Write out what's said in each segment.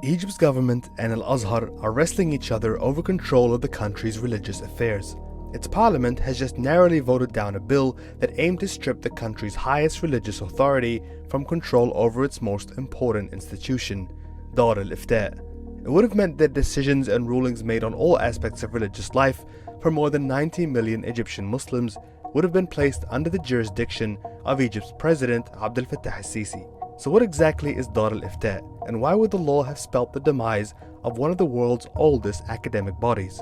Egypt's government and al-Azhar are wrestling each other over control of the country's religious affairs. Its parliament has just narrowly voted down a bill that aimed to strip the country's highest religious authority from control over its most important institution, Dar al-Ifta. It would have meant that decisions and rulings made on all aspects of religious life for more than 90 million Egyptian Muslims would have been placed under the jurisdiction of Egypt's president Abdel Fattah al-Sisi. So what exactly is Dar al-Ifta, and why would the law have spelt the demise of one of the world's oldest academic bodies?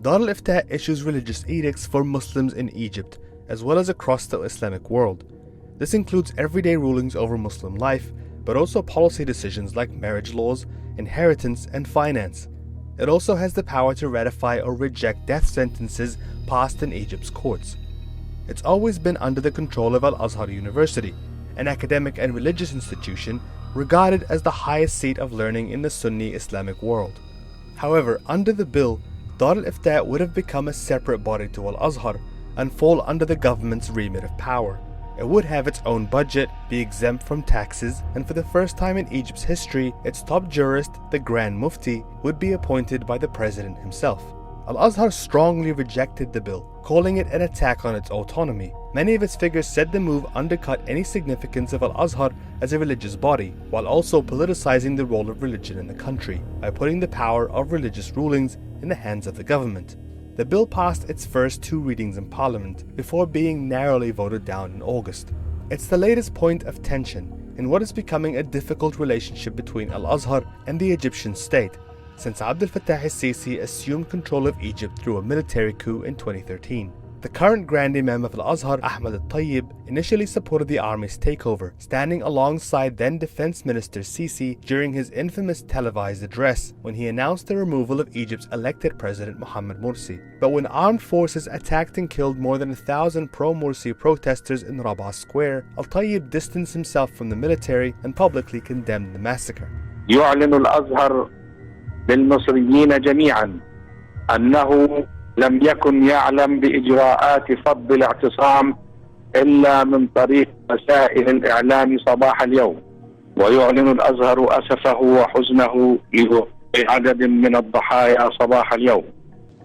Dar al-Ifta issues religious edicts for Muslims in Egypt, as well as across the Islamic world. This includes everyday rulings over Muslim life, but also policy decisions like marriage laws, inheritance, and finance. It also has the power to ratify or reject death sentences passed in Egypt's courts. It's always been under the control of al-Azhar University, an academic and religious institution regarded as the highest seat of learning in the Sunni Islamic world. However, under the bill, Dar al-Ifta would have become a separate body to al-Azhar and fall under the government's remit of power. It would have its own budget, be exempt from taxes, and for the first time in Egypt's history, its top jurist, the Grand Mufti, would be appointed by the president himself. Al-Azhar strongly rejected the bill, calling it an attack on its autonomy. Many of its figures said the move undercut any significance of al-Azhar as a religious body, while also politicizing the role of religion in the country, by putting the power of religious rulings in the hands of the government. The bill passed its first 2 readings in Parliament before being narrowly voted down in August. It's the latest point of tension in what is becoming a difficult relationship between al-Azhar and the Egyptian state, since Abdel Fattah al-Sisi assumed control of Egypt through a military coup in 2013. The current Grand Imam of al-Azhar, Ahmad al-Tayyib, initially supported the army's takeover, standing alongside then Defense Minister Sisi during his infamous televised address when he announced the removal of Egypt's elected president Mohammed Morsi. But when armed forces attacked and killed more than 1,000 pro-Morsi protesters in Rabah Square, al-Tayyib distanced himself from the military and publicly condemned the massacre. يعلن الأزهر للمصريين جميعا أنه لم يكن يعلم بإجراءات فض الاعتصام إلا من طريق وسائل الإعلام صباح اليوم، ويعلن الأزهر أسفه وحزنه لعدد من الضحايا صباح اليوم.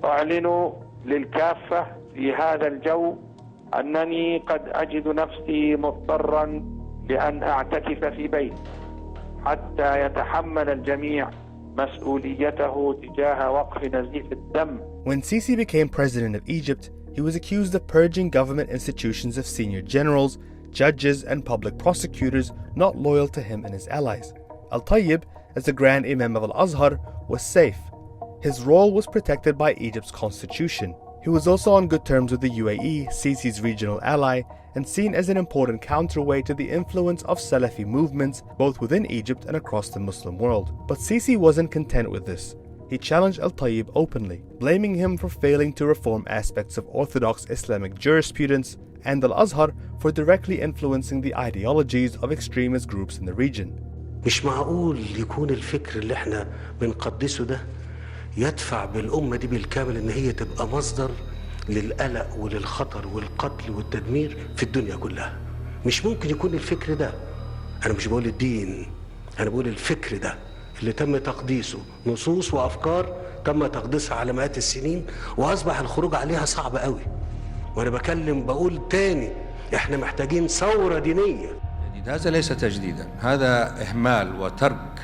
أعلن للكافة في هذا الجو أنني قد أجد نفسي مضطرا لأن أعتكف في بيتي حتى يتحمل الجميع مسؤوليته تجاه وقف نزيف الدم. When Sisi became president of Egypt, he was accused of purging government institutions of senior generals, judges, and public prosecutors not loyal to him and his allies. Al-Tayyib, as the Grand Imam of al-Azhar, was safe. His role was protected by Egypt's constitution. He was also on good terms with the UAE, Sisi's regional ally, and seen as an important counterweight to the influence of Salafi movements both within Egypt and across the Muslim world. But Sisi wasn't content with this. He challenged al-Tayyib openly, blaming him for failing to reform aspects of orthodox Islamic jurisprudence and al-Azhar for directly influencing the ideologies of extremist groups in the region. مش معقول يكون الفكر اللي احنا بنقدسه ده يدفع بالأمة دي بالكامل إن هي تبقى مصدر للقلق وللخطر والقتل والتدمير في الدنيا كلها. مش ممكن يكون الفكر ده، أنا مش بقول الدين، أنا بقول الفكر ده اللي تم تقديسه نصوص وأفكار تم تقديسها على مئات السنين وأصبح الخروج عليها صعب قوي. وأنا بقول تاني إحنا محتاجين ثورة دينية. هذا ليس تجديدا، هذا إهمال وترك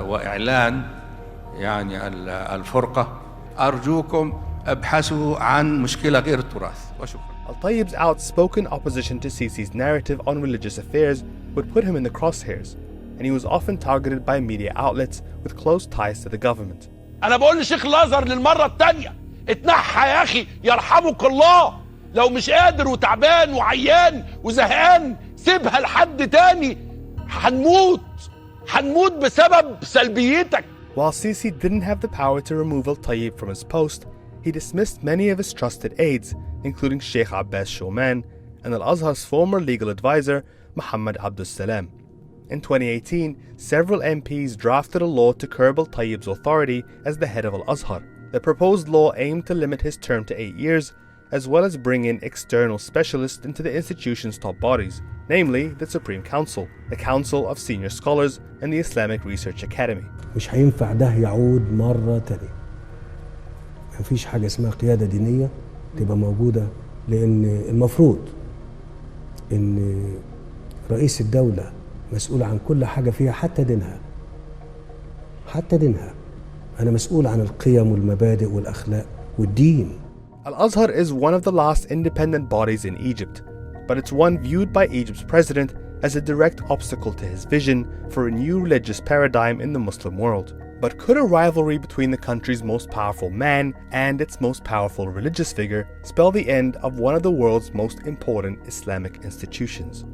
وإعلان يعني الفرقة. أرجوكم ابحثوا عن مشكلة غير التراث وشكرا. Al-Tayyib's outspoken opposition to Sisi's narrative on religious affairs would put him in the crosshairs, and he was often targeted by media outlets with close ties to the government. أنا بقول لشيخ الأزهر للمرة الثانية اتنحى يا أخي يرحمك الله، لو مش قادر وتعبان وعيان وزهقان سيبها لحد تاني، هنموت بسبب سلبيتك. While Sisi didn't have the power to remove al-Tayyib from his post, he dismissed many of his trusted aides, including Sheikh Abbas Shoman and al-Azhar's former legal advisor, Muhammad Abdus Salam. In 2018, several MPs drafted a law to curb al-Tayyib's authority as the head of al-Azhar. The proposed law aimed to limit his term to 8 years as well as bring in external specialists into the institution's top bodies, namely the Supreme Council, the Council of Senior Scholars, and the Islamic Research Academy. مش هينفع ده يعود مرة تانية. مفيش حاجة اسمها قيادة دينية تبقى موجودة، لأن المفروض إن رئيس الدولة مسؤول عن كل حاجة فيها، حتى دينها. حتى دينها. أنا مسؤول عن القيم والمبادئ والأخلاق والدين. Al-Azhar is one of the last independent bodies in Egypt, but it's one viewed by Egypt's president as a direct obstacle to his vision for a new religious paradigm in the Muslim world. But could a rivalry between the country's most powerful man and its most powerful religious figure spell the end of one of the world's most important Islamic institutions?